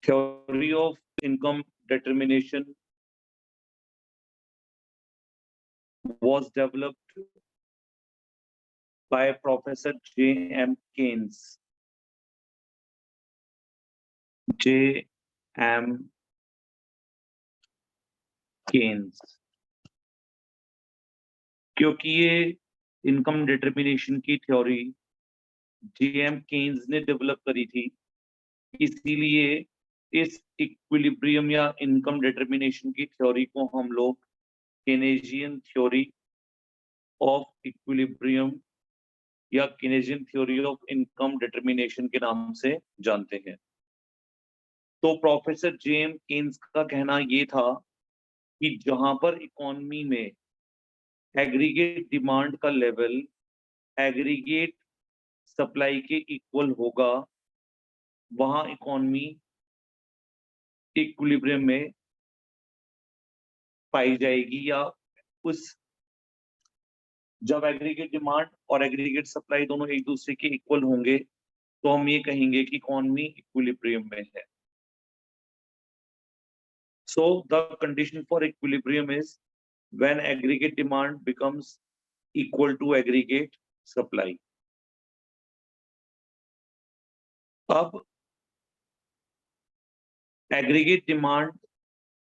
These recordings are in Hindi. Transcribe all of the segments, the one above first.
theory of income determination was developed by Professor J.M. Keynes. J.M. Keynes, क्योंकि ये इनकम डिटर्मिनेशन की थ्योरी J.M. केन्स ने डेवलप करी थी, इसीलिए इस इक्विलिब्रियम या इनकम डिटर्मिनेशन की थ्योरी को हम लोग केनेजियन थ्योरी ऑफ इक्विलिब्रियम या केनेजियन थ्योरी ऑफ इनकम डिटर्मिनेशन के नाम से जानते हैं। तो प्रोफेसर J.M. केन्स का कहना ये था कि जहां पर इकोनॉमी में एग्रीगेट डिमांड का लेवल एग्रीगेट सप्लाई के इक्वल होगा, वहां इकोनॉमी इक्विलिब्रियम में पाई जाएगी, या उस जब एग्रीगेट डिमांड और एग्रीगेट सप्लाई दोनों एक दूसरे के इक्वल होंगे तो हम ये कहेंगे कि इकोनॉमी इक्विलिब्रियम में है। So the condition for equilibrium is when aggregate demand becomes equal to aggregate supply. अब एग्रीगेट डिमांड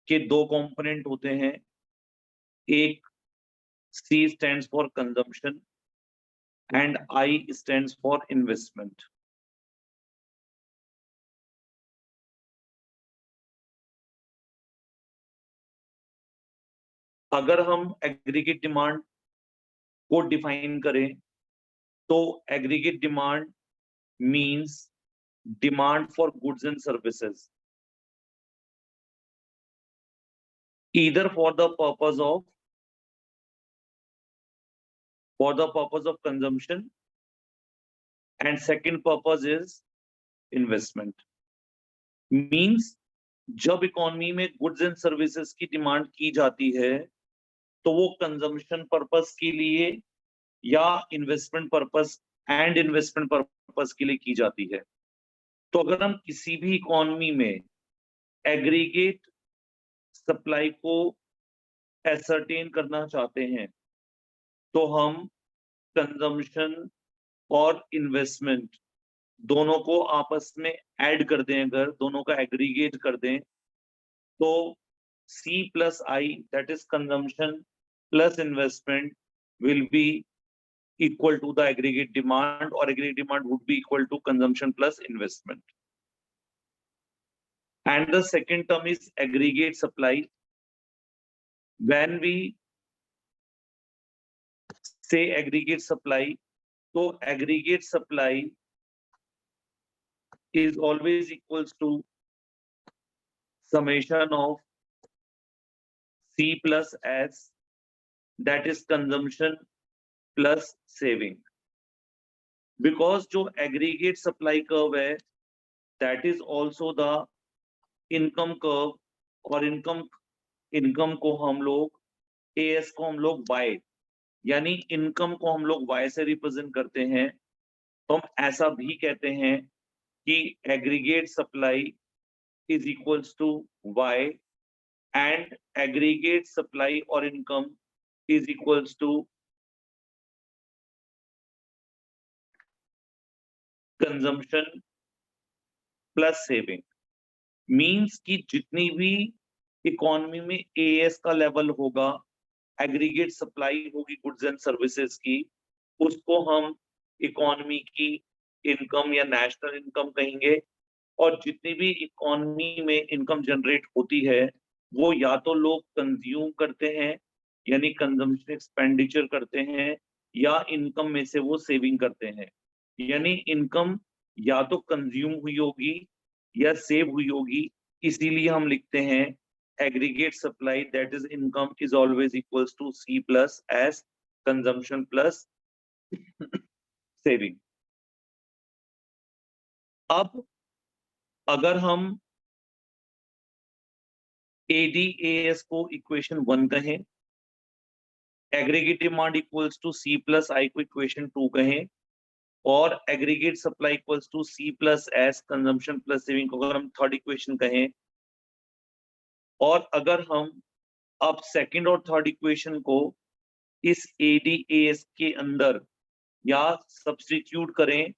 के दो कंपोनेंट होते हैं, एक C stands for consumption and I stands for investment. अगर हम एग्रीगेट डिमांड को डिफाइन करें तो aggregate demand means demand for goods and services either for the purpose of consumption, and second purpose is investment. Means जब इकोनॉमी में गुड्स एंड सर्विसेज की डिमांड की जाती है तो वो कंजम्पशन पर्पस के लिए या इन्वेस्टमेंट पर्पस के लिए की जाती है। तो अगर हम किसी भी इकोनॉमी में एग्रीगेट सप्लाई को एसर्टेन करना चाहते हैं तो हम कंजम्पशन और इन्वेस्टमेंट दोनों को आपस में ऐड कर दें, अगर दोनों का एग्रीगेट कर दें तो C plus I, that is consumption plus investment, will be equal to the aggregate demand, or aggregate demand would be equal to consumption plus investment. And the second term is aggregate supply. When we say aggregate supply, so aggregate supply is always equals to summation of C plus S, that is consumption plus saving. Because जो aggregate supply curve है, that is also the income curve, और इनकम को हम लोग AS को हम लोग Y, यानी इनकम को हम लोग Y से रिप्रेजेंट करते हैं, तो हम ऐसा भी कहते हैं कि aggregate supply is equals to Y and aggregate supply or income is equals to consumption plus saving. Means कि जितनी भी इकोनॉमी में AS का लेवल होगा, एग्रीगेट सप्लाई होगी गुड्स एंड सर्विसेज की, उसको हम इकोनॉमी की इनकम या नेशनल इनकम कहेंगे। और जितनी भी इकोनॉमी में इनकम जनरेट होती है वो या तो लोग कंज्यूम करते हैं यानी कंजम्पशन एक्सपेंडिचर करते हैं, या इनकम में से वो सेविंग करते हैं, यानी इनकम या तो कंज्यूम हुई होगी या सेव हुई होगी। इसीलिए हम लिखते हैं aggregate supply that is income is always equals to C plus S, consumption plus saving. अब अगर हम ADAS को इक्वेशन 1 कहें, aggregate demand equals to C plus I को इक्वेशन 2 कहें, और aggregate supply equals to C plus S consumption plus saving को अगर हम थर्ड इक्वेशन कहें, और अगर हम अब सेकंड और थर्ड इक्वेशन को इस एडीएएस के अंदर या सब्स्टिट्यूट करें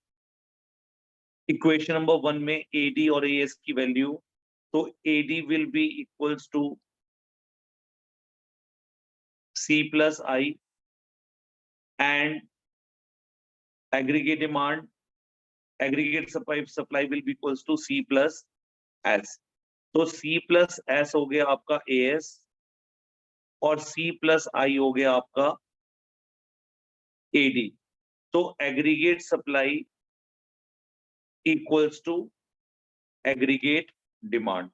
इक्वेशन नंबर 1 में एडी और एएस की वैल्यू, तो AD will be equals to C plus I and aggregate demand, aggregate supply will be equals to C plus S. तो C plus S हो गया आपका AS और C plus I हो गया आपका AD. तो aggregate supply equals to aggregate demand.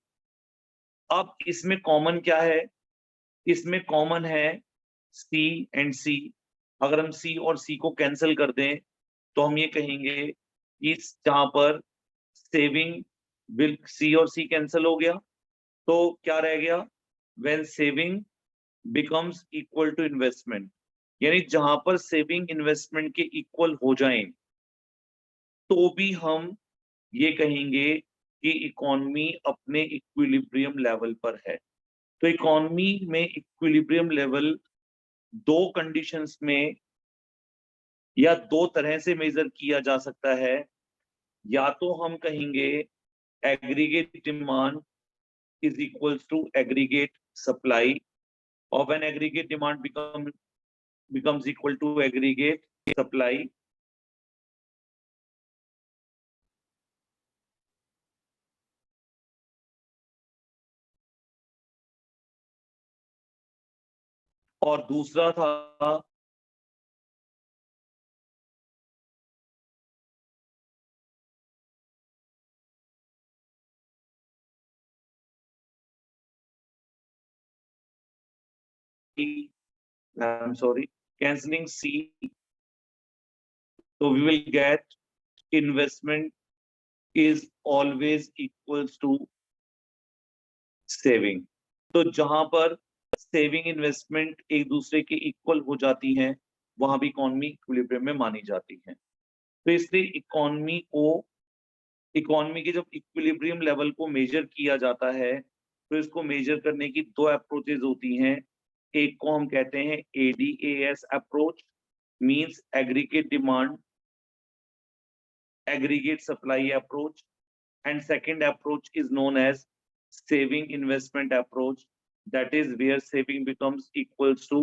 अब इसमें कॉमन क्या है? इसमें कॉमन है C एंड C. अगर हम C और C को कैंसिल कर दें तो हम ये कहेंगे कि जहां पर सेविंग विल सी और सी कैंसिल हो गया तो क्या रह गया? When saving becomes equal to investment, यानी जहां पर सेविंग इन्वेस्टमेंट के इक्वल हो जाएं तो भी हम ये कहेंगे कि इकोनॉमी अपने इक्विलिब्रियम लेवल पर है. तो इकोनॉमी में इक्विलिब्रियम लेवल दो कंडीशंस में या दो तरह से मेजर किया जा सकता है. या तो हम कहेंगे aggregate demand is equals to aggregate supply, और when aggregate demand becomes equal to aggregate supply, और दूसरा था I'm sorry, cancelling C, so we will get investment is always equals to saving. तो जहां पर सेविंग इन्वेस्टमेंट एक दूसरे के इक्वल हो जाती हैं वहां भी इकोनॉमी इक्विलिब्रियम में मानी जाती है. तो इसलिए इकोनॉमी के जब इक्विलिब्रियम लेवल को मेजर किया जाता है तो इसको मेजर करने की दो अप्रोचेज होती हैं. एक को हम कहते हैं ADAS approach, means aggregate demand aggregate supply approach, and second approach is known as saving investment approach, that is where saving becomes equals to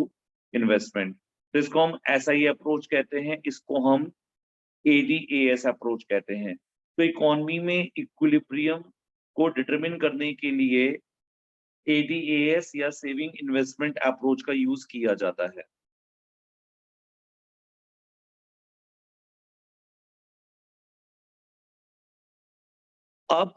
investment. तो इसको हम SI अप्रोच कहते हैं, इसको हम ADAS अप्रोच कहते हैं. तो इकोनॉमी में इक्विलिब्रियम को डिटरमिन करने के लिए ADAS या सेविंग इन्वेस्टमेंट अप्रोच का यूज किया जाता है. अब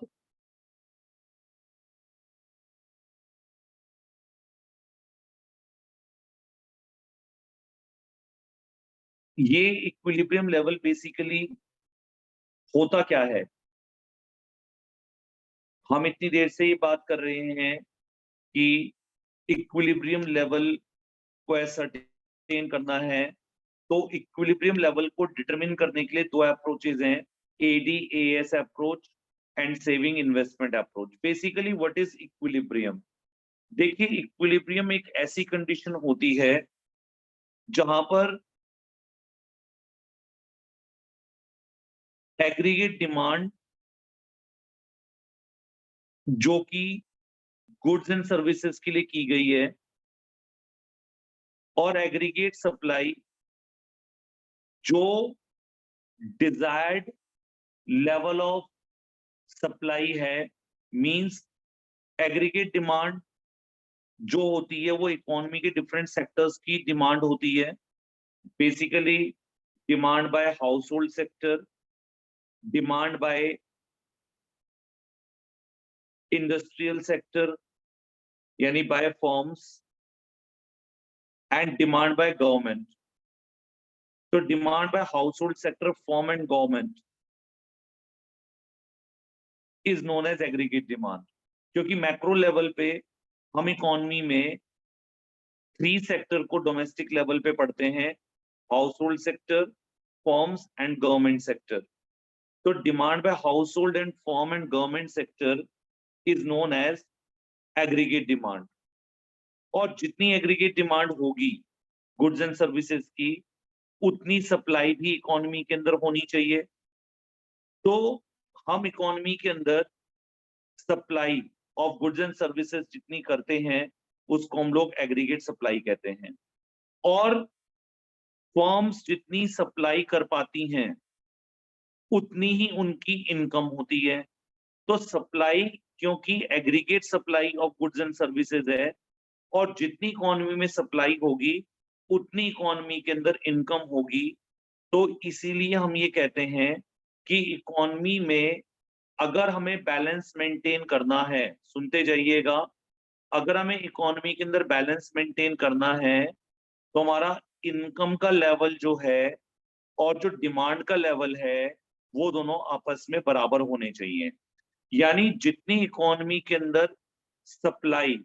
ये इक्विलिब्रियम लेवल बेसिकली होता क्या है? हम इतनी देर से ये बात कर रहे हैं कि इक्विलिब्रियम लेवल को असर्टेन करना है. तो इक्विलिब्रियम लेवल को डिटरमिन करने के लिए दो अप्रोचेज हैं, ADAS approach and saving investment approach. Basically what is equilibrium? देखिए, इक्विलिब्रियम एक ऐसी कंडीशन होती है जहां पर एग्रीगेट डिमांड जो कि गुड्स एंड सर्विसेज के लिए की गई है और एग्रीगेट सप्लाई जो डिजायर्ड लेवल ऑफ सप्लाई है, मींस एग्रीगेट डिमांड जो होती है वो इकोनॉमी के डिफरेंट सेक्टर्स की डिमांड होती है. Basically demand by household sector, demand by industrial sector यानी by firms, and demand by government. तो demand by household sector, firm and government is known as aggregate demand. क्योंकि मैक्रो लेवल पे हम इकोनॉमी में थ्री सेक्टर को डोमेस्टिक लेवल पे पढ़ते हैं, household sector, firms and government sector. तो demand by household and firm and government sector is known as aggregate demand. और जितनी aggregate demand होगी goods and services की, उतनी सप्लाई भी इकोनॉमी के अंदर होनी चाहिए। तो हम इकोनॉमी के अंदर supply of goods and services जितनी करते हैं उसको हम लोग एग्रीगेट सप्लाई कहते हैं। और फर्म्स जितनी सप्लाई कर पाती हैं उतनी ही उनकी इनकम होती है। तो सप्लाई, क्योंकि aggregate supply of goods and services है, और जितनी इकोनॉमी में सप्लाई होगी उतनी इकोनॉमी के अंदर इनकम होगी। तो इसीलिए हम ये कहते हैं कि इकोनॉमी में अगर हमें बैलेंस मेंटेन करना है, सुनते जाइएगा, अगर हमें इकोनॉमी के अंदर बैलेंस मेंटेन करना है तो हमारा इनकम का लेवल जो है और जो डिमांड का लेवल है वो दोनों आपस में बराबर होने चाहिए। यानी जितनी इकोनॉमी के अंदर सप्लाई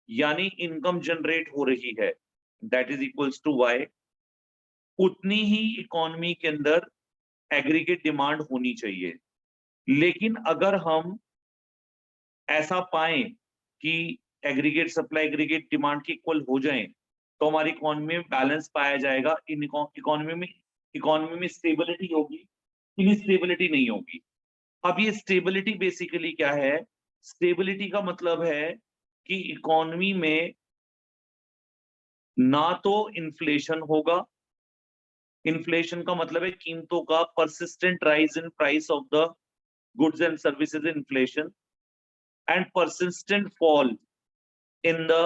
यानी इनकम जनरेट हो रही है, that is equals to Y, उतनी ही इकोनॉमी के अंदर एग्रीगेट डिमांड होनी चाहिए। लेकिन अगर हम ऐसा पाएं कि एग्रीगेट सप्लाई एग्रीगेट डिमांड की इक्वल हो जाएं, तो हमारी इकोनॉमी में बैलेंस पाया जाएगा, इन इकोनॉमी में स्टेबिलिटी होगी, इनस्टेबिलिटी नहीं होगी। अब ये स्टेबिलिटी बेसिकली क्या है? स्टेबिलिटी का मतलब है कि इकोनॉमी में ना तो इन्फ्लेशन होगा, इन्फ्लेशन का मतलब है कीमतों का persistent rise in price of the goods and services, inflation, and persistent fall in the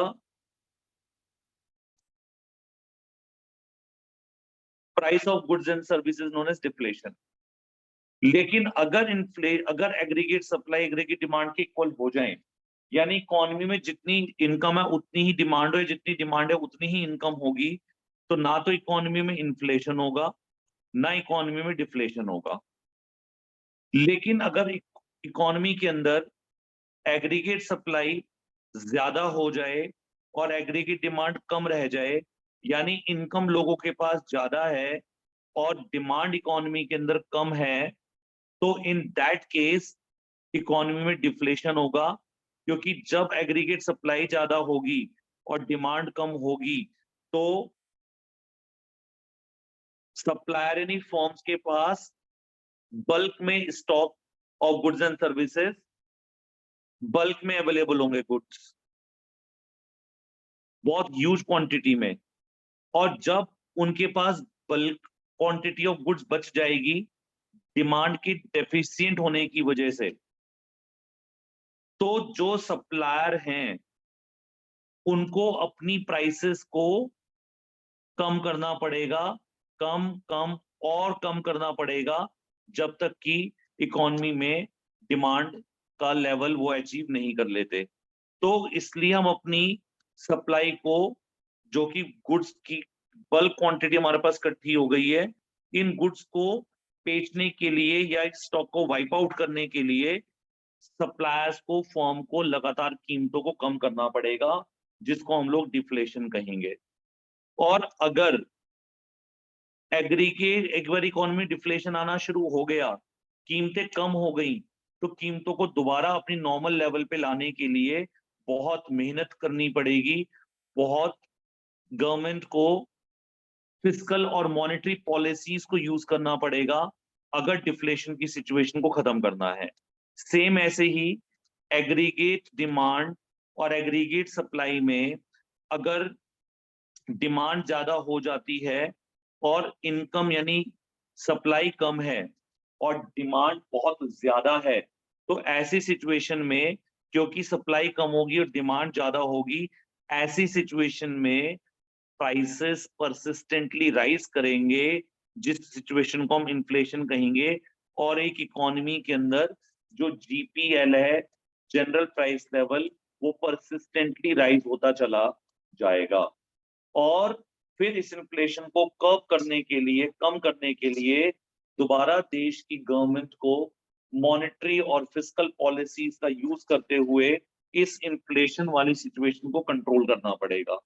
price of goods and services known as deflation. लेकिन अगर एग्रीगेट सप्लाई एग्रीगेट डिमांड के इक्वल हो जाए, यानी इकोनॉमी में जितनी इनकम है उतनी ही डिमांड हो, जितनी डिमांड है उतनी ही इनकम होगी, तो ना तो इकोनॉमी में इन्फ्लेशन होगा ना इकोनॉमी में डिफ्लेशन होगा। लेकिन अगर इकोनॉमी के अंदर एग्रीगेट सप्लाई ज्यादा हो जाए और एग्रीगेट डिमांड कम रह जाए, यानी इनकम लोगों के पास ज्यादा है और डिमांड इकोनॉमी के अंदर कम है, तो इन दैट केस इकोनॉमी में डिफ्लेशन होगा। क्योंकि जब एग्रीगेट सप्लाई ज्यादा होगी और डिमांड कम होगी तो सप्लायर यानी फर्म्स के पास बल्क में stock of goods and services, bulk में अवेलेबल होंगे गुड्स, बहुत ह्यूज क्वांटिटी में। और जब उनके पास बल्क क्वांटिटी ऑफ गुड्स बच जाएगी डिमांड की डेफिशिएंट होने की वजह से, तो जो सप्लायर हैं उनको अपनी प्राइसेस को कम करना पड़ेगा, कम कम और कम करना पड़ेगा, जब तक कि इकोनॉमी में डिमांड का लेवल वो अचीव नहीं कर लेते। तो इसलिए हम अपनी सप्लाई को, जो कि गुड्स की बल्क क्वांटिटी हमारे पास इकट्ठी हो गई है, इन गुड्स को बेचने के लिए या स्टॉक को वाइप आउट करने के लिए सप्लायर्स को, फर्म को लगातार कीमतों को कम करना पड़ेगा, जिसको हम लोग डिफ्लेशन कहेंगे। और अगर एग्रीगेट एक बार इकोनॉमी डिफ्लेशन आना शुरू हो गया, कीमतें कम हो गई, तो कीमतों को दोबारा अपनी नॉर्मल लेवल पे लाने के लिए बहुत मेहनत करनी पड़ेगी, बहुत गवर्नमेंट को फिस्कल और मॉनेटरी पॉलिसीज को यूज करना पड़ेगा अगर डिफ्लेशन की सिचुएशन को खत्म करना है। सेम ऐसे ही एग्रीगेट डिमांड और एग्रीगेट सप्लाई में अगर डिमांड ज्यादा हो जाती है और इनकम यानी सप्लाई कम है और डिमांड बहुत ज्यादा है, तो ऐसी सिचुएशन में, क्योंकि सप्लाई कम होगी और डिमांड ज्यादा होगी, ऐसी सिचुएशन में प्राइसेस परसिस्टेंटली राइज करेंगे, जिस सिचुएशन को हम इन्फ्लेशन कहेंगे। और एक इकोनॉमी के अंदर जो जीपीएल है, जनरल प्राइस लेवल, वो परसिस्टेंटली राइज होता चला जाएगा। और फिर इस इन्फ्लेशन को कम करने के लिए दोबारा देश की गवर्नमेंट को मॉनेटरी और फिस्कल पॉलिसीज का यूज करते हुए इस इन्फ्लेशन वाली सिचुएशन को कंट्रोल करना पड़ेगा।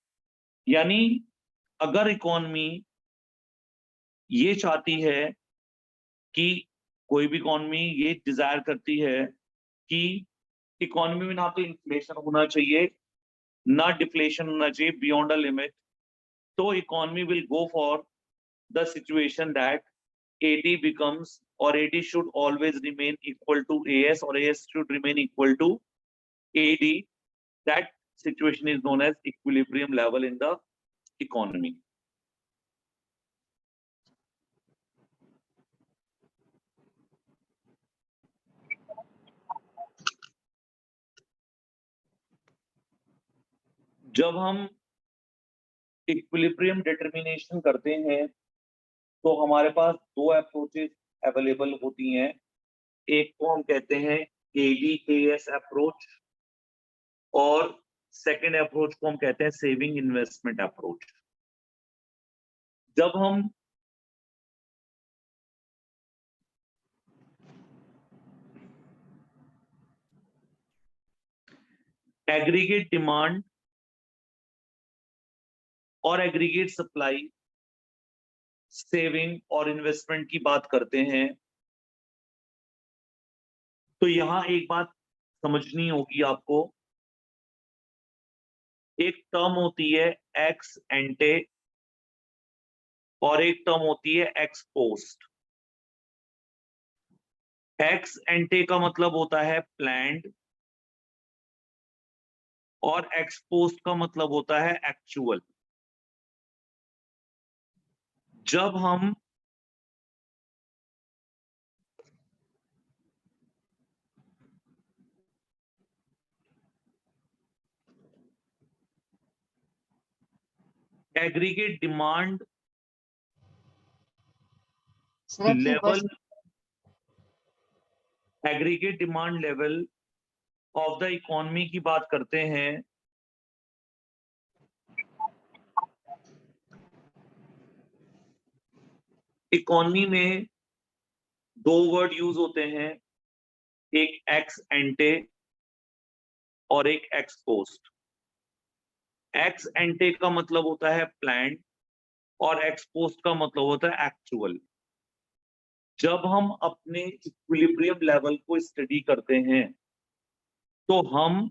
यानी अगर इकोनॉमी ये चाहती है कि कोई भी इकोनॉमी ये डिजायर करती है कि इकोनॉमी में ना तो इन्फ्लेशन होना चाहिए, ना डिफ्लेशन होना चाहिए बियॉन्ड अ लिमिट। तो economy will go for the situation that AD becomes or AD should always remain equal to AS or AS should remain equal to AD. That situation is known as equilibrium level in the economy. जब हम इक्विलिब्रियम डिटर्मिनेशन करते हैं तो हमारे पास दो अप्रोचेस अवेलेबल होती हैं। एक को हम कहते हैं ADAS अप्रोच और सेकेंड अप्रोच को हम कहते हैं सेविंग इन्वेस्टमेंट अप्रोच। जब हम एग्रीगेट डिमांड और एग्रीगेट सप्लाई, सेविंग और इन्वेस्टमेंट की बात करते हैं तो यहां एक बात समझनी होगी आपको। एक टर्म होती है एक्स एंटे और एक टर्म होती है एक्स पोस्ट। एक्स एंटे का मतलब होता है प्लान्ड और एक्स पोस्ट का मतलब होता है एक्चुअल। जब हम aggregate demand level aggregate demand level of the economy की बात करते हैं इकोनॉमी में दो वर्ड यूज होते हैं, एक एक्स एंटे और एक एक्स पोस्ट। एक्स एंटे का मतलब होता है प्लान्ड और एक्स पोस्ट का मतलब होता है एक्चुअल। जब हम अपने इक्विलिब्रियम लेवल को स्टडी करते हैं तो हम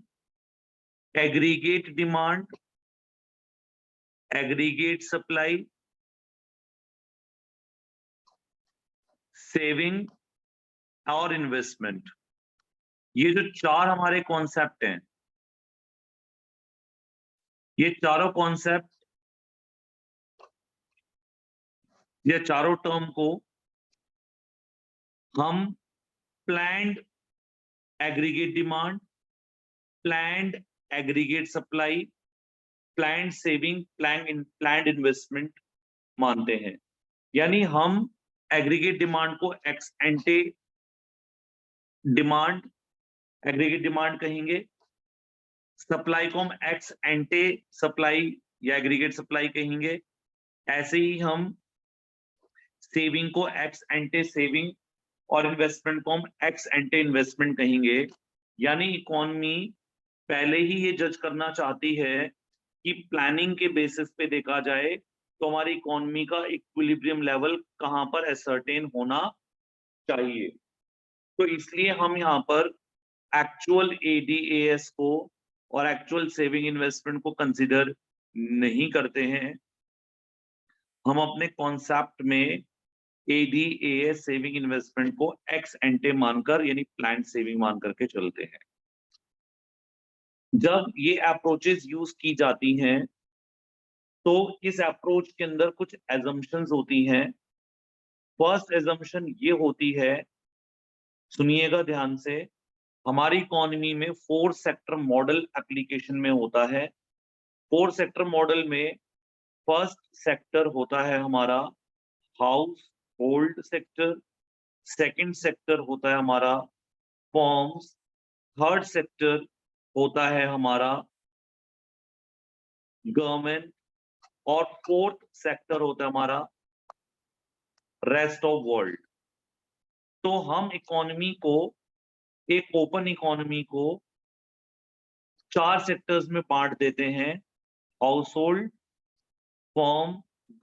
aggregate demand, aggregate supply, saving और इन्वेस्टमेंट, ये जो चार हमारे कॉन्सेप्ट हैं, ये चारों कॉन्सेप्ट या चारों टर्म को हम planned aggregate demand, planned aggregate supply, planned saving, planned investment मानते हैं। यानी हम एग्रीगेट डिमांड को एक्स एंटे डिमांड, एग्रीगेट डिमांड कहेंगे, सप्लाई को हम एक्स एंटे सप्लाई या एग्रीगेट सप्लाई कहेंगे। ऐसे ही हम सेविंग को एक्स एंटे सेविंग और इन्वेस्टमेंट को हम एक्स एंटे इन्वेस्टमेंट कहेंगे। यानी इकोनॉमी पहले ही ये जज करना चाहती है कि प्लानिंग के बेसिस पे देखा जाए तो हमारी इकोनॉमी का इक्विलिब्रियम लेवल कहां पर असर्टेन होना चाहिए। तो इसलिए हम यहाँ पर एक्चुअल ADAS को और एक्चुअल सेविंग इन्वेस्टमेंट को कंसीडर नहीं करते हैं। हम अपने कॉन्सेप्ट में ADAS सेविंग इन्वेस्टमेंट को एक्स एंटे मानकर यानी प्लान्ड सेविंग मान करके चलते हैं। जब ये अप्रोचेस यूज की जाती हैं तो इस अप्रोच के अंदर कुछ एजम्पशंस होती हैं। फर्स्ट एजम्पशन ये होती है, सुनिएगा ध्यान से, हमारी इकोनॉमी में 4 सेक्टर मॉडल एप्लीकेशन में होता है। 4 सेक्टर मॉडल में फर्स्ट सेक्टर होता है हमारा house hold sector, second sector होता है हमारा फॉर्म्स, थर्ड सेक्टर होता है हमारा गवर्नमेंट और फोर्थ सेक्टर होता है हमारा रेस्ट ऑफ वर्ल्ड। तो हम इकोनॉमी को, एक ओपन इकोनॉमी को 4 सेक्टर्स में बांट देते हैं, house hold, form,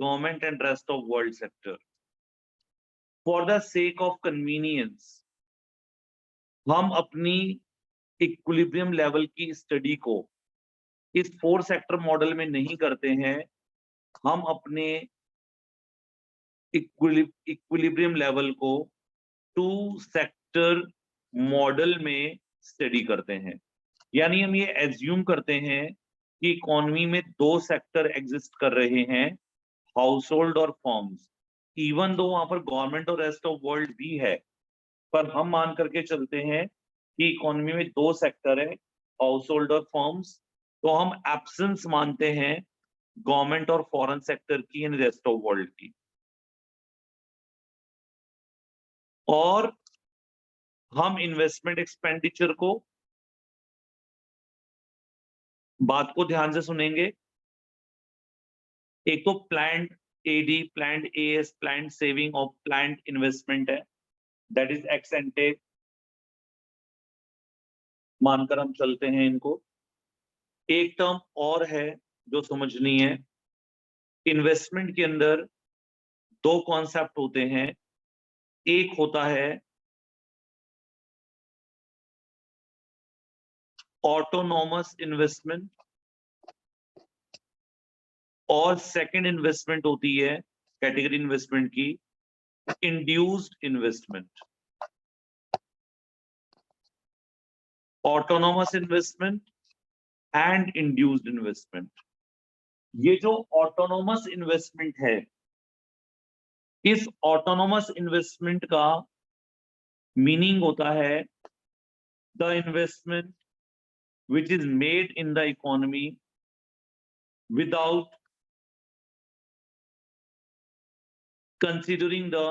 government and rest of world sector. For the sake of convenience हम अपनी इक्विलिब्रियम लेवल की स्टडी को इस 4 सेक्टर मॉडल में नहीं करते हैं, हम अपने इक्विलिब्रियम लेवल को 2 सेक्टर मॉडल में स्टडी करते हैं। यानी हम ये एज्यूम करते हैं कि इकोनॉमी में 2 सेक्टर एग्जिस्ट कर रहे हैं, हाउसहोल्ड और फर्म्स। इवन दो वहां पर गवर्नमेंट और रेस्ट ऑफ वर्ल्ड भी है, पर हम मान करके चलते हैं कि इकोनॉमी में 2 सेक्टर है, हाउसहोल्ड और फर्म्स। तो हम एब्सेंस मानते हैं गवर्नमेंट और फॉरेन सेक्टर की इन रेस्ट ऑफ वर्ल्ड की। और हम इन्वेस्टमेंट एक्सपेंडिचर को, बात को ध्यान से सुनेंगे, एक तो planned AD, planned AS, planned saving और प्लान्ड इन्वेस्टमेंट है, दैट इज एक्स एंटे, मानकर हम चलते हैं इनको। एक टर्म और है जो समझनी है, इन्वेस्टमेंट के अंदर 2 कॉन्सेप्ट होते हैं, एक होता है ऑटोनॉमस इन्वेस्टमेंट और सेकंड इन्वेस्टमेंट होती है कैटेगरी इन्वेस्टमेंट की induced investment. Autonomous investment and induced investment. ये जो ऑटोनॉमस इन्वेस्टमेंट है, इस ऑटोनॉमस इन्वेस्टमेंट का मीनिंग होता है the investment which is made in the economy without considering the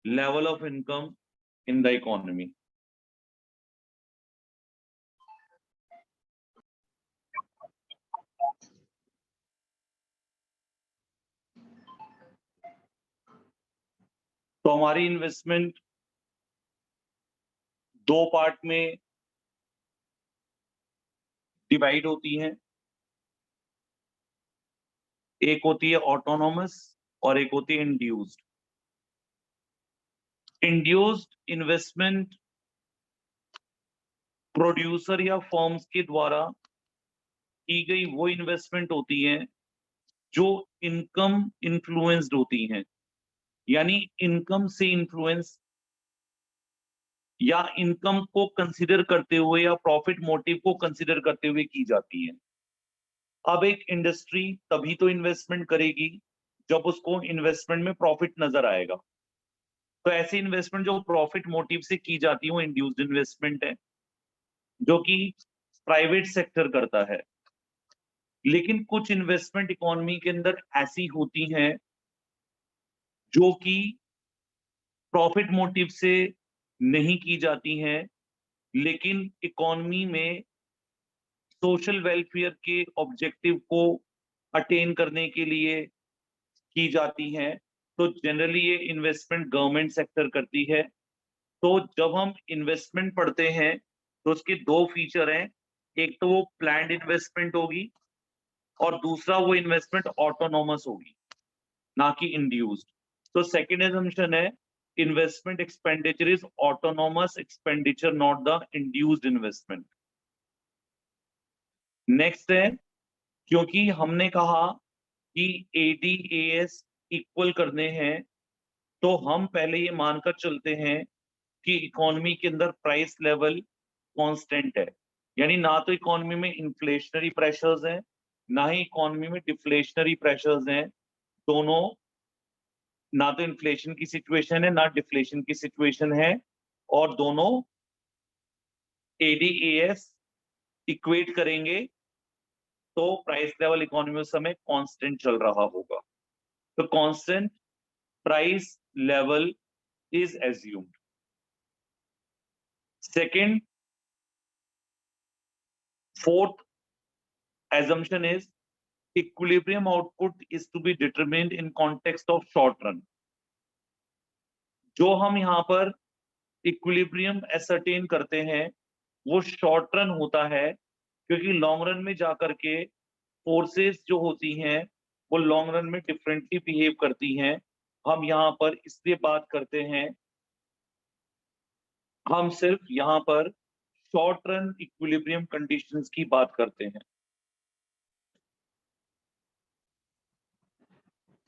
level of income in the economy. तो हमारी इन्वेस्टमेंट 2 पार्ट में डिवाइड होती हैं, एक होती है ऑटोनॉमस और एक होती है इंड्यूस्ड। इंड्यूस्ड इन्वेस्टमेंट प्रोड्यूसर या फर्म्स के द्वारा की गई वो इन्वेस्टमेंट होती है जो इनकम इन्फ्लुएंस्ड होती हैं, यानी इनकम से इन्फ्लुएंस या इनकम को कंसीडर करते हुए या प्रॉफिट मोटिव को कंसीडर करते हुए की जाती है। अब एक इंडस्ट्री तभी तो इन्वेस्टमेंट करेगी जब उसको इन्वेस्टमेंट में प्रॉफिट नजर आएगा। तो ऐसी इन्वेस्टमेंट जो प्रॉफिट मोटिव से की जाती है वो इंड्यूस्ड इन्वेस्टमेंट है, जो कि प्राइवेट सेक्टर करता है। लेकिन कुछ इन्वेस्टमेंट इकोनॉमी के अंदर ऐसी होती हैं जो कि प्रॉफिट मोटिव से नहीं की जाती हैं, लेकिन इकोनॉमी में सोशल वेलफेयर के ऑब्जेक्टिव को अटेन करने के लिए की जाती हैं। तो जनरली ये इन्वेस्टमेंट गवर्नमेंट सेक्टर करती है। तो जब हम इन्वेस्टमेंट पढ़ते हैं तो उसके 2 फीचर हैं, एक तो वो प्लान्ड इन्वेस्टमेंट होगी और दूसरा वो इन्वेस्टमेंट ऑटोनॉमस होगी, ना कि इंड्यूस्ड। तो सेकंड assumption है investment expenditure is autonomous expenditure, not the induced investment. Next है, क्योंकि हमने कहा कि एडीएएस इक्वल करने हैं, तो हम पहले ये मानकर चलते हैं कि इकोनॉमी के अंदर प्राइस लेवल कांस्टेंट है, यानी ना तो इकोनॉमी में इन्फ्लेशनरी प्रेशर्स हैं, ना ही इकोनॉमी में डिफ्लेशनरी प्रेशर्स हैं। दोनों, ना तो इन्फ्लेशन की सिचुएशन है ना डिफ्लेशन की सिचुएशन है, और दोनों एडीएएस इक्वेट करेंगे तो प्राइस लेवल इकोनॉमी उस समय कांस्टेंट चल रहा होगा। तो constant price level is assumed. Second, fourth assumption is equilibrium output is to be determined in context of short run. जो हम यहाँ पर इक्विलिब्रियम एसर्टेन करते हैं वो शॉर्ट रन होता है, क्योंकि लॉन्ग रन में जाकर के फोर्सेस जो होती हैं वो लॉन्ग रन में डिफरेंटली बिहेव करती हैं। हम यहाँ पर इसलिए बात करते हैं, हम सिर्फ यहाँ पर शॉर्ट रन इक्विलिब्रियम कंडीशंस की बात करते हैं।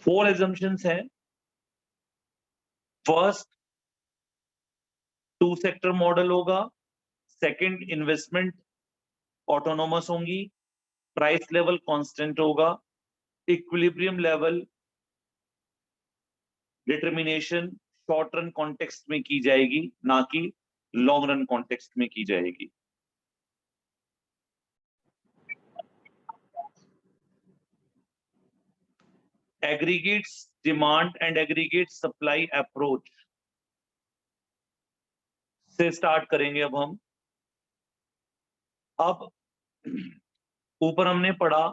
4 assumptions हैं। फर्स्ट, 2 सेक्टर मॉडल होगा। सेकंड, इन्वेस्टमेंट ऑटोनोमस होंगी। प्राइस लेवल कांस्टेंट होगा। Equilibrium level determination short run context में की जाएगी, ना कि लॉन्ग रन कॉन्टेक्स्ट में की जाएगी। Aggregates demand and aggregate supply approach से स्टार्ट करेंगे अब हम। अब ऊपर हमने पढ़ा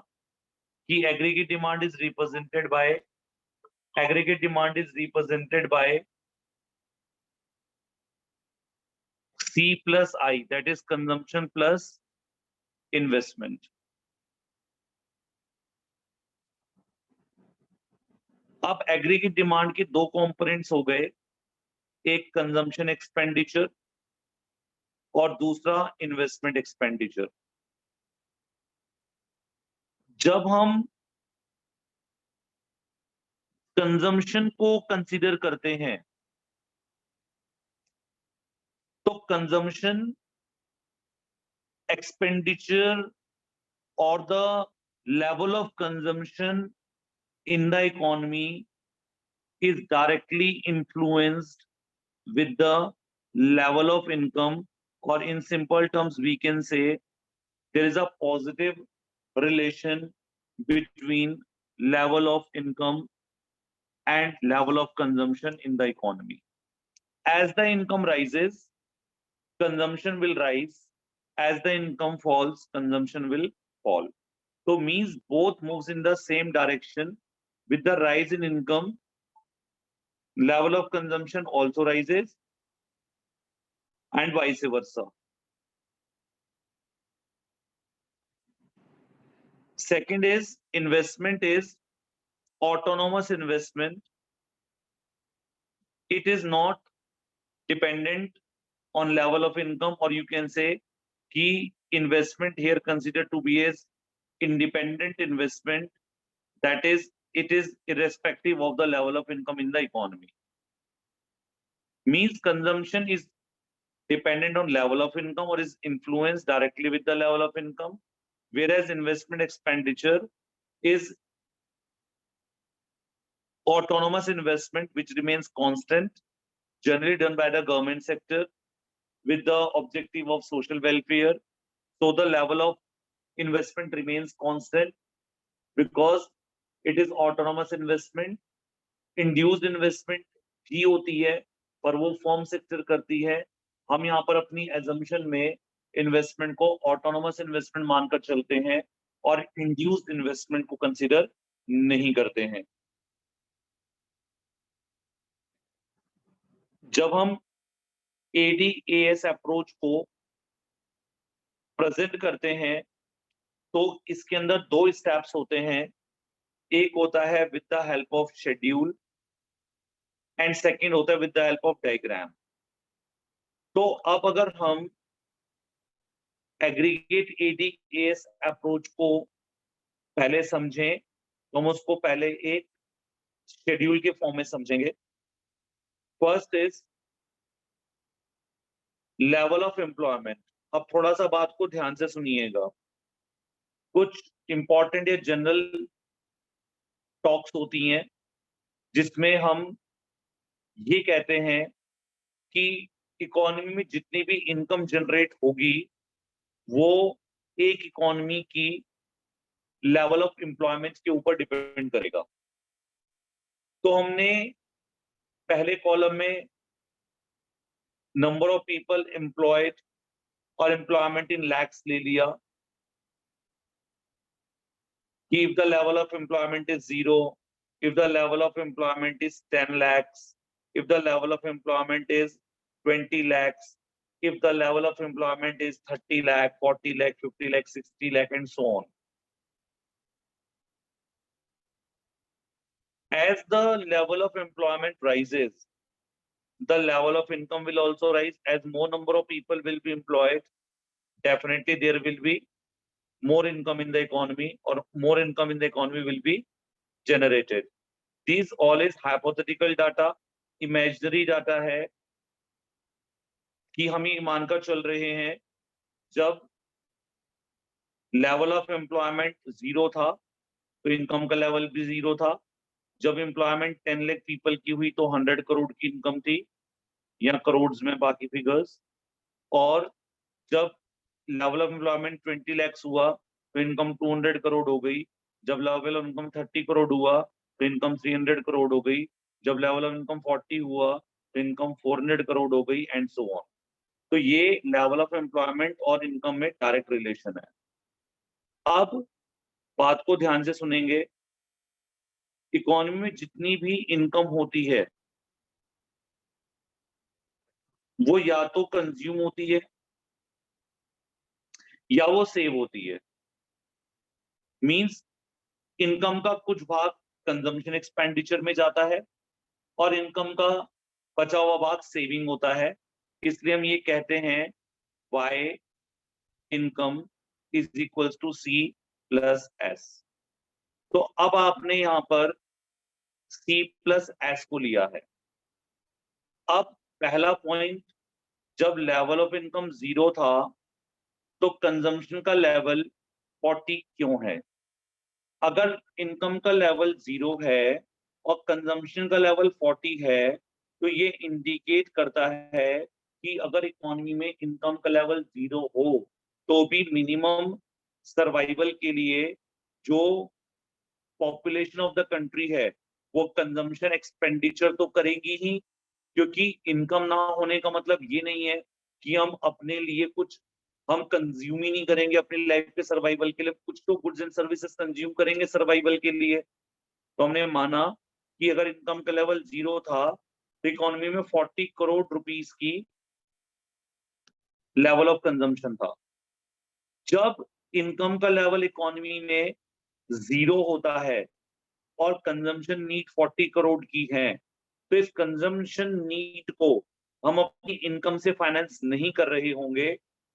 कि aggregate demand is represented by C plus I, that is consumption plus investment. अब एग्रीगेट डिमांड के 2 कंपोनेंट्स हो गए, एक कंजम्पशन एक्सपेंडिचर और दूसरा इन्वेस्टमेंट एक्सपेंडिचर। जब हम कंजम्पशन को कंसीडर करते हैं तो consumption expenditure or the level of consumption in the economy is directly influenced with the level of income, or in simple terms we can say there is a positive relation between level of income and level of consumption in the economy. As the income rises, consumption will rise. As the income falls, consumption will fall. So means both moves in the same direction. With the rise in income, level of consumption also rises and vice versa. Second is investment is autonomous investment. It is not dependent on level of income, or you can say key investment here considered to be as independent investment, that is it is irrespective of the level of income in the economy. Means consumption is dependent on level of income or is influenced directly with the level of income, whereas investment expenditure is autonomous investment which remains constant, generally done by the government sector with the objective of social welfare. So the level of investment remains constant because it is autonomous investment. Induced investment ही होती है पर वो फॉर्म सेक्टर करती है। हम यहाँ पर अपनी एजम्पशन में इन्वेस्टमेंट को ऑटोनोमस इन्वेस्टमेंट मानकर चलते हैं और इंड्यूस्ड इन्वेस्टमेंट को कंसीडर नहीं करते हैं। जब हम ADAS अप्रोच को प्रेजेंट करते हैं तो इसके अंदर 2 स्टेप्स होते हैं। एक होता है with the help of schedule and second होता है with the help of diagram. तो अब अगर हम एग्रीगेट ADAS अप्रोच को पहले समझें तो हम उसको पहले एक शेड्यूल के फॉर्म में समझेंगे। First is level of employment. अब थोड़ा सा बात को ध्यान से सुनिएगा, कुछ इंपॉर्टेंट या जनरल टॉक्स होती हैं जिसमें हम ये कहते हैं कि इकोनॉमी में जितनी भी इनकम जनरेट होगी वो एक इकोनॉमी की लेवल ऑफ एम्प्लॉयमेंट के ऊपर डिपेंड करेगा। तो हमने पहले कॉलम में नंबर ऑफ पीपल एम्प्लॉयड और एम्प्लॉयमेंट इन लैक्स ले लिया कि if the level of employment is 0, if the level of employment is 10 lakhs, if the level of employment is 20 lakhs, if the level of employment is 30 lakh, 40 lakh, 50 lakh, 60 lakh and so on. As the level of employment rises, the level of income will also rise. As more number of people will be employed, definitely there will be more income in the economy, or more income in the economy will be generated. These all is hypothetical data, imaginary data है कि हम ये मानकर चल रहे हैं जब लेवल ऑफ एम्प्लॉयमेंट जीरो था तो इनकम का लेवल भी जीरो था। जब एम्प्लॉयमेंट 10 लाख पीपल की हुई तो 100 करोड़ की इनकम थी, या करोड़ में बाकी फिगर्स। और जब लेवल ऑफ एम्प्लॉयमेंट 20 लाख हुआ तो इनकम 200 करोड़ हो गई। जब लेवल ऑफ इनकम 30 करोड़ हुआ तो इनकम 300 करोड़ हो गई। जब लेवल ऑफ इनकम 40 हुआ तो इनकम 400 करोड़ हो गई, एंड सो ऑन। तो ये लेवल ऑफ एम्प्लॉयमेंट और इनकम में डायरेक्ट रिलेशन है। अब बात को ध्यान से सुनेंगे। इकोनॉमी में जितनी भी इनकम होती है वो या तो कंज्यूम होती है या वो सेव होती है। मींस इनकम का कुछ भाग कंजम्पशन एक्सपेंडिचर में जाता है और इनकम का बचा हुआ भाग सेविंग होता है। इसलिए हम ये कहते हैं Y income is equals to C plus S. तो अब आपने यहां पर सी प्लस एस को लिया है। अब पहला पॉइंट, जब लेवल ऑफ इनकम जीरो था तो कंजम्पशन का लेवल 40 क्यों है? अगर इनकम का लेवल जीरो है और कंजम्पशन का लेवल 40 है तो ये इंडिकेट करता है कि अगर इकोनॉमी में इनकम का लेवल जीरो हो तो भी मिनिमम सर्वाइवल के लिए जो पॉपुलेशन ऑफ द कंट्री है वो कंजम्पशन एक्सपेंडिचर तो करेगी ही, क्योंकि इनकम ना होने का मतलब ये नहीं है कि हम अपने लिए कुछ हम कंज्यूम ही नहीं करेंगे अपनी लाइफ के सर्वाइवल के लिए। कुछ तो गुड्स एंड सर्विसेज कंज्यूम करेंगे सर्वाइवल के लिए। तो हमने माना कि अगर इनकम का लेवल जीरो था तो इकोनॉमी में 40 करोड़ रुपीस की लेवल ऑफ कंजम्पशन था। जब इनकम का लेवल इकोनॉमी में जीरो होता है और कंजम्पशन नीड 40 करोड़ की है तो इस कंजम्पशन नीड को हम अपनी इनकम से फाइनेंस नहीं कर रहे होंगे,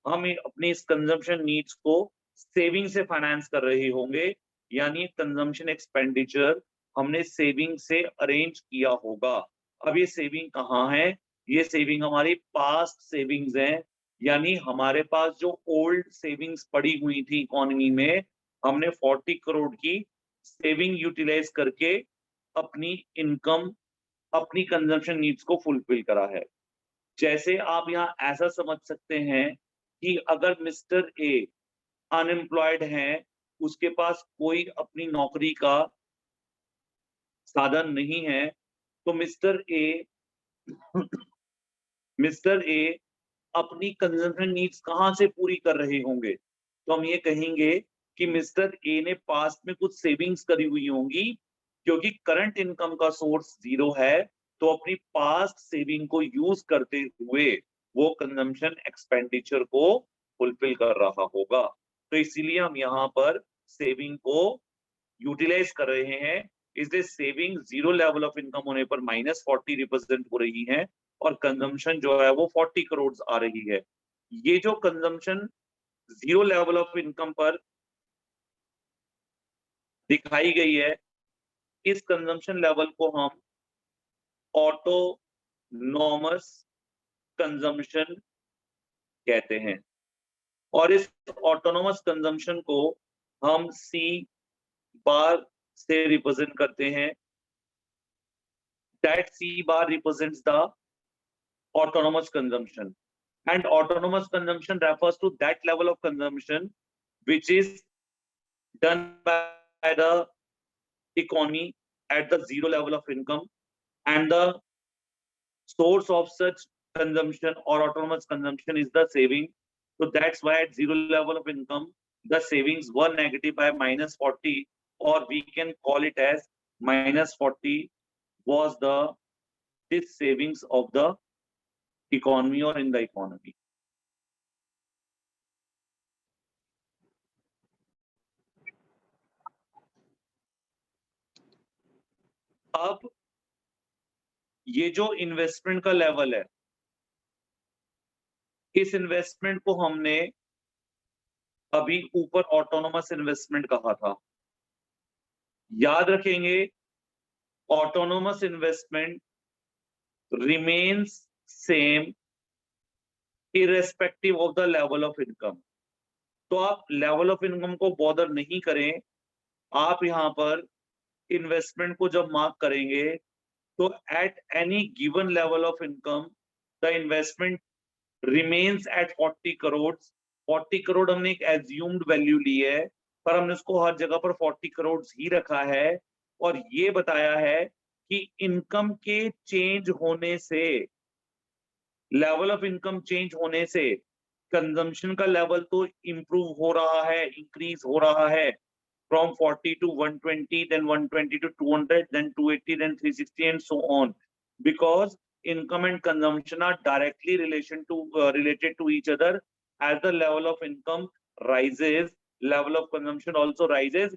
हम अपने इस कंजम्पशन नीड्स को सेविंग से फाइनेंस कर रहे होंगे। यानी कंजम्पशन एक्सपेंडिचर हमने सेविंग से अरेंज किया होगा। अब ये सेविंग कहाँ है? ये सेविंग हमारी पास्ट सेविंग्स हैं। यानी हमारे पास जो ओल्ड सेविंग्स पड़ी हुई थी इकोनॉमी में, हमने 40 करोड़ की सेविंग यूटिलाइज करके अपनी इनकम, अपनी कंजम्पशन नीड्स को फुलफिल करा है। जैसे आप यहाँ ऐसा समझ सकते हैं कि अगर मिस्टर ए अनएम्प्लॉयड हैं, उसके पास कोई अपनी नौकरी का साधन नहीं है, तो मिस्टर ए अपनी कंजम्पशन नीड्स कहाँ से पूरी कर रहे होंगे? तो हम ये कहेंगे कि मिस्टर ए ने पास्ट में कुछ सेविंग्स करी हुई होंगी, क्योंकि करंट इनकम का सोर्स जीरो है तो अपनी पास्ट सेविंग को यूज करते हुए वो कंजम्पशन एक्सपेंडिचर को फुलफिल कर रहा होगा। तो इसीलिए हम यहाँ पर सेविंग को यूटिलाइज कर रहे हैं। इसलिए saving zero level of income होने पर -40 रिप्रेजेंट हो रही है और कंजम्पशन जो है वो 40 करोड़ आ रही है। ये जो consumption zero level of income पर दिखाई गई है, इस कंजम्पशन लेवल को हम ऑटोनॉमस कंजम्पशन कहते हैं। और इस ऑटोनॉमस कंजम्पशन को हम सी बार से रिप्रेजेंट करते हैं। That C bar represents the autonomous consumption, and autonomous consumption refers to that level of consumption which is done by the economy at the zero level of income, and the source of such consumption or autonomous consumption is the saving. So that's why at zero level of income the savings were negative by -40, or we can call it as -40 was the this savings of the economy or in the economy. अब ये जो इन्वेस्टमेंट का लेवल है, इस इन्वेस्टमेंट को हमने अभी ऊपर ऑटोनोमस इन्वेस्टमेंट कहा था। याद रखेंगे, autonomous investment remains same irrespective of the level of income. तो आप लेवल ऑफ इनकम को बॉदर नहीं करें, आप यहाँ पर इन्वेस्टमेंट को जब मार्क करेंगे तो at any given level of income the investment remains at 40 crore. 40 crore हमने एक एज्यूम्ड वैल्यू ली है, पर हमने उसको हर जगह पर 40 करोड़ ही रखा है और ये बताया है कि इनकम के चेंज होने से, लेवल ऑफ इनकम चेंज होने से कंजम्पशन का लेवल तो इंप्रूव हो रहा है, इंक्रीज हो रहा है from 40 to 120, then 120 to 200, then 280, then 360, and so on. Because income and consumption are directly related to each other. As the level of income rises, level of consumption also rises,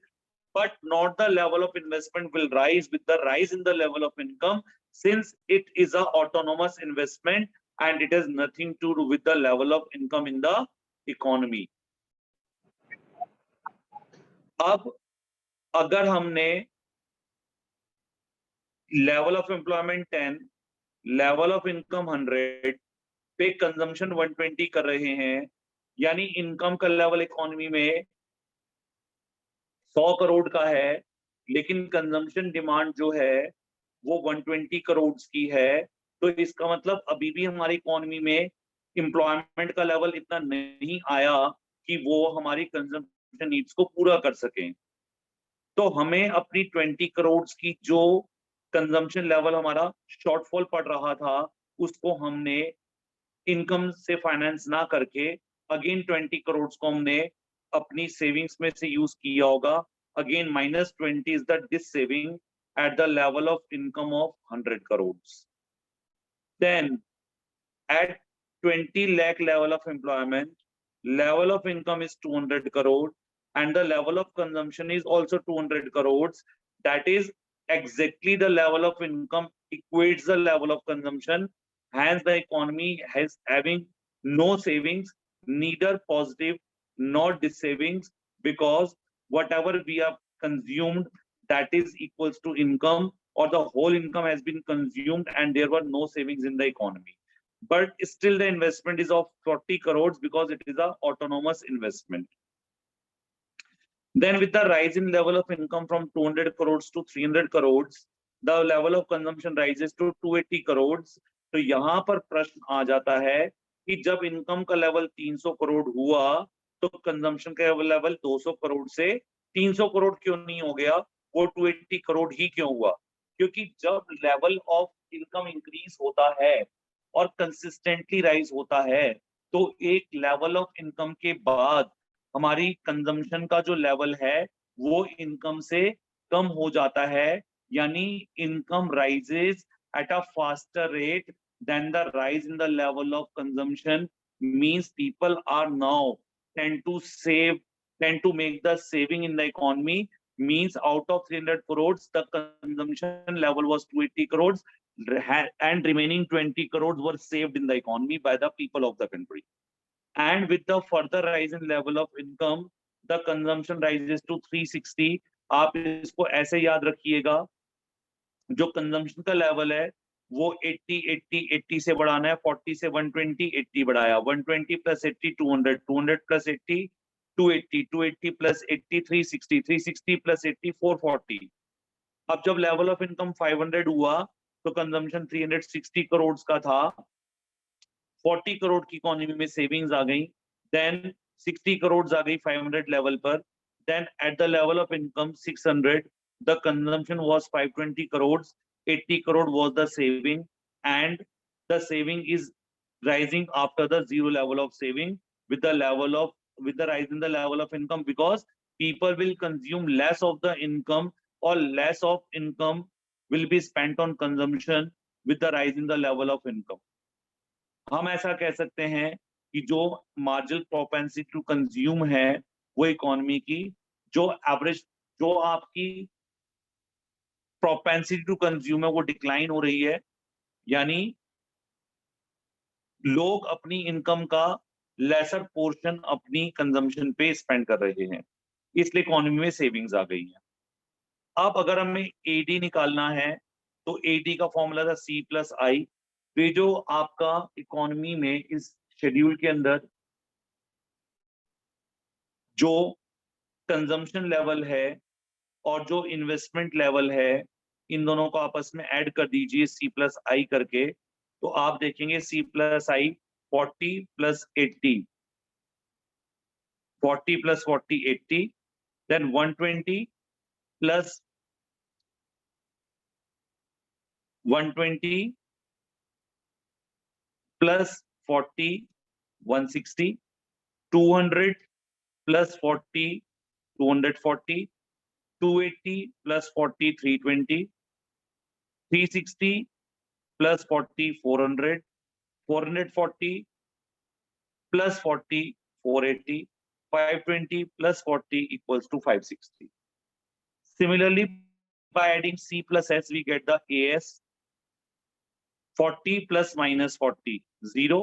but not the level of investment will rise with the rise in the level of income, since it is a autonomous investment and it has nothing to do with the level of income in the economy. अब अगर हमने level of employment 10, level of income 100 पे कंजम्पशन 120 कर रहे हैं, यानी इनकम का लेवल इकोनॉमी में 100 करोड़ का है, लेकिन कंजम्पशन डिमांड जो है वो 120 करोड़ की है, तो इसका मतलब अभी भी हमारी इकोनॉमी में एम्प्लॉयमेंट का लेवल इतना नहीं आया कि वो हमारी कंजम्पशन नीड्स को पूरा कर सकें। तो हमें अपनी 20 करोड़ की जो कंजम्पशन लेवल हमारा शॉर्टफॉल पड़ रहा था, उसको हमने इनकम से फाइनेंस ना करके अगेन 20 करोड़ को हमने अपनी सेविंग्स में से यूज किया होगा। Again -20 is the dissaving at the level of income of 100 crore. Then at 20 lakh level of employment, level of income is 200 crore and the level of consumption is also 200 crores. That is exactly the level of income equates the level of consumption. Hence the economy has having no savings, neither positive nor dis-savings, because whatever we have consumed, that is equals to income, or the whole income has been consumed and there were no savings in the economy. But still the investment is of 40 crores because it is a autonomous investment. Then with the rise in level of income from 200 crores to 300 crores, the level of consumption rises to 280 crores. तो यहाँ पर प्रश्न आ जाता है कि जब इनकम का लेवल 300 करोड़ हुआ तो कंजम्पशन का लेवल 200 करोड़ से 300 करोड़ क्यों नहीं हो गया, वो 280 करोड़ ही क्यों हुआ? क्योंकि जब लेवल ऑफ इनकम इंक्रीज होता है और कंसिस्टेंटली राइज होता है, तो एक लेवल ऑफ इनकम के बाद हमारी कंजम्पशन का जो लेवल है वो इनकम से कम हो जाता है, यानी income rises at a faster rate than the rise in the level of consumption, means people are now tend to make the saving in the economy, means out of 300 crores the consumption level was 280 crores and remaining 20 crores were saved in the economy by the people of the country. And with the further rise in level of income, the consumption rises to 360. आप इसको ऐसे याद रखिएगा, जो कंजम्पशन का लेवल है वो 80 80 80 से बढ़ाना है, 40 से 120, 80 बढ़ाया, 120 प्लस 80 200, 200 प्लस 80 280, 280 प्लस 80 360, 360 प्लस 80 440। अब जब लेवल ऑफ इनकम 500 हुआ तो कंजम्पशन 360 करोड़ का था, 40 करोड़ की इकोनॉमी में सेविंग्स आ गई, देन 60 करोड़ आ गई 500 लेवल पर, then at the level of income 600 the consumption was 520 crore, 80 crore was the saving and the saving is rising after the zero level of saving with the rise in the level of income, because people will consume less of the income or less of income will be spent on consumption with the rise in the level of income. हम ऐसा कह सकते हैं कि जो मार्जिनल प्रोपेंसिटी टू कंज्यूम है वो इकोनॉमी की जो एवरेज, जो आपकी प्रोपेंसिटी टू कंज्यूम है वो डिक्लाइन हो रही है, यानी लोग अपनी इनकम का लेसर पोर्शन अपनी कंजम्पशन पे स्पेंड कर रहे हैं, इसलिए इकोनॉमी में सेविंग्स आ गई है। अब अगर हमें एडी निकालना है तो एडी का फॉर्मूला था सी प्लस आई। ये जो आपका इकोनॉमी में इस शेड्यूल के अंदर जो कंजम्पशन लेवल है और जो इन्वेस्टमेंट लेवल है, इन दोनों को आपस में ऐड कर दीजिए सी प्लस आई करके, तो आप देखेंगे C plus I 40 plus 80, 40 plus 40 80, then 120 plus 120 plus 40 160, 200 plus 40 240, 280 plus 40 320, 360 plus 40 400, 440 plus 40 480, 520 plus 40 equals to 560. Similarly, by adding C plus S, we get the AS 40 plus minus 40, 0.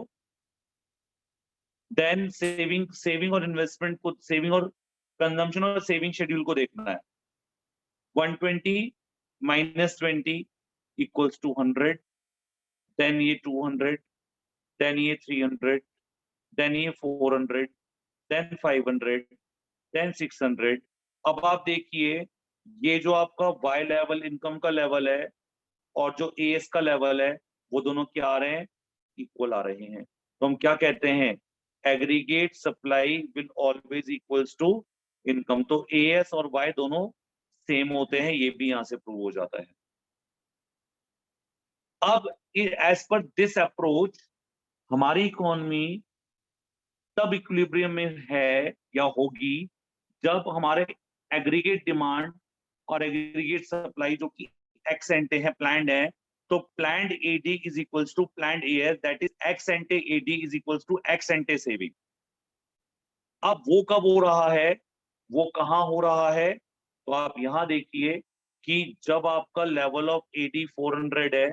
Then saving और investment को, saving और consumption और saving schedule को देखना है। 120 minus 20 equals to 100. Then ये 200, then ये 300, then ये 400, then 500, then 600. अब आप देखिए ये जो आपका वाई लेवल इनकम का लेवल है और जो एएस का लेवल है वो दोनों क्या आ रहे हैं, इक्वल आ रहे हैं। तो हम क्या कहते हैं, aggregate supply will always equals to income. तो एएस और वाई दोनों सेम होते हैं, ये भी यहां से प्रूव हो जाता है। अब एज पर दिस अप्रोच हमारी इकोनॉमी तब इक्विलिब्रियम में है या होगी जब हमारे एग्रीगेट डिमांड और एग्रीगेट सप्लाई जो कि एक्स एंटे है, प्लान्ड है, तो planned AD is equals to planned AS, that is ex ante AD is equals to ex ante saving. अब वो कब हो रहा है, वो कहां हो रहा है, तो आप यहां देखिए कि जब आपका लेवल ऑफ एडी 400 है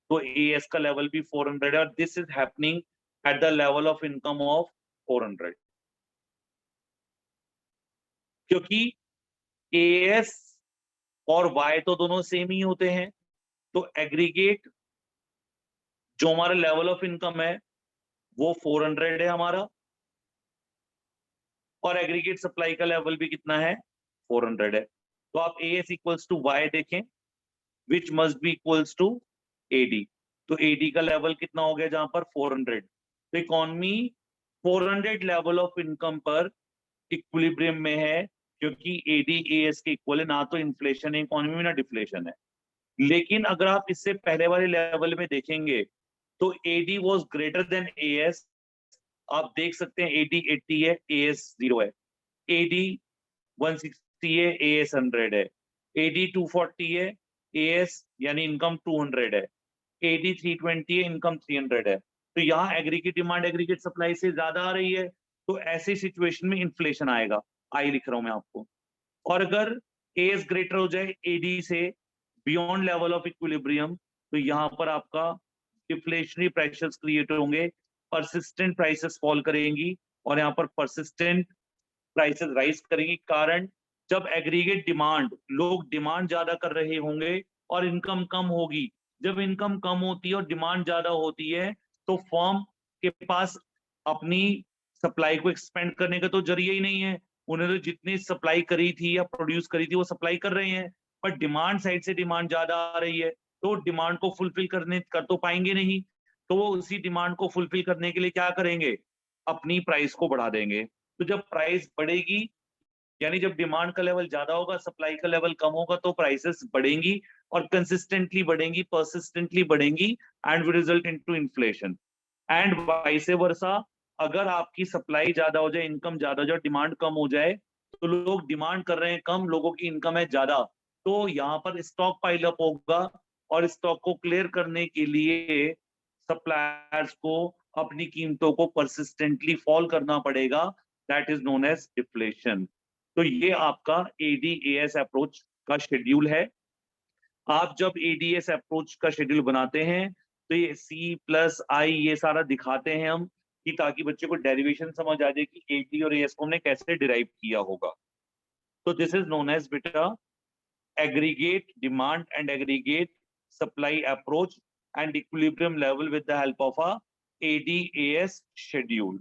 तो एएस का लेवल भी 400 है, और this is happening at the level of income of 400, क्योंकि एएस और वाई तो दोनों सेम ही होते हैं। तो एग्रीगेट जो हमारा लेवल ऑफ इनकम है वो 400 है हमारा, और एग्रीगेट सप्लाई का लेवल भी कितना है, 400 है। तो आप एएस इक्वल्स टू वाई देखें, which must be equals to AD. तो एडी का लेवल कितना हो गया जहां पर 400। तो इकोनॉमी 400 लेवल ऑफ इनकम पर इक्विलिब्रियम में है, क्योंकि एडी एएस के इक्वल है, ना तो इन्फ्लेशन है इकोनॉमी में ना डिफ्लेशन है। लेकिन अगर आप इससे पहले वाले लेवल में देखेंगे तो AD was greater than AS. आप देख सकते हैं एडी 80 है, एएस 0 है, एडी 160 है, एएस 100 है, एडी 240 है, एएस यानी इनकम 200 है, एडी 320 है, इनकम 300 है। तो यहाँ एग्रीगेट डिमांड एग्रीगेट सप्लाई से ज्यादा आ रही है, तो ऐसी सिचुएशन में इन्फ्लेशन आएगा, आई लिख रहा हूं मैं आपको। और अगर एएस ग्रेटर हो जाए एडी से बियॉन्ड लेवल ऑफ इक्विलिब्रियम, तो यहाँ पर आपका डिफ्लेशनरी प्रेशर्स क्रिएट होंगे, परसिस्टेंट प्राइसेस फॉल करेंगी और यहाँ पर परसिस्टेंट प्राइसेस राइज करेंगी। कारण जब एग्रीगेट डिमांड, लोग डिमांड ज्यादा कर रहे होंगे और इनकम कम होगी। जब इनकम कम होती है और डिमांड ज्यादा होती है तो फर्म के पास अपनी सप्लाई को एक्सपेंड करने का तो जरिया ही नहीं है। उन्हें तो जितनी सप्लाई करी थी या प्रोड्यूस करी थी वो सप्लाई कर रहे हैं, पर डिमांड साइड से डिमांड ज्यादा आ रही है, तो डिमांड को फुलफिल कर तो पाएंगे नहीं। तो वो उसी डिमांड को फुलफिल करने के लिए क्या करेंगे, अपनी प्राइस को बढ़ा देंगे। तो जब प्राइस बढ़ेगी, यानी जब डिमांड का लेवल ज्यादा होगा, सप्लाई का लेवल कम होगा, तो प्राइसेस बढ़ेंगी और कंसिस्टेंटली बढ़ेंगी, परसिस्टेंटली बढ़ेंगी, and will result into inflation. And vice versa, अगर आपकी सप्लाई ज्यादा हो जाए, इनकम ज्यादा हो जाए, डिमांड कम हो जाए, तो लोग डिमांड कर रहे हैं कम, लोगों की इनकम है ज्यादा, तो यहाँ पर स्टॉक पाइल अप होगा और स्टॉक को क्लियर करने के लिए सप्लायर्स को अपनी कीमतों को परसिस्टेंटली फॉल करना पड़ेगा, that is known as deflation. तो ये आपका एडीएएस अप्रोच का शेड्यूल है। आप जब एडीएस अप्रोच का शेड्यूल बनाते हैं तो ये सी प्लस आई ये सारा दिखाते हैं हम कि ताकि बच्चे को डेरिवेशन समझ आ जाए कि एडी और एएस को हमने कैसे डिराइव किया होगा। तो दिस इज नोन एज बेटा aggregate demand and aggregate supply approach and equilibrium level with the help of a ADAS schedule.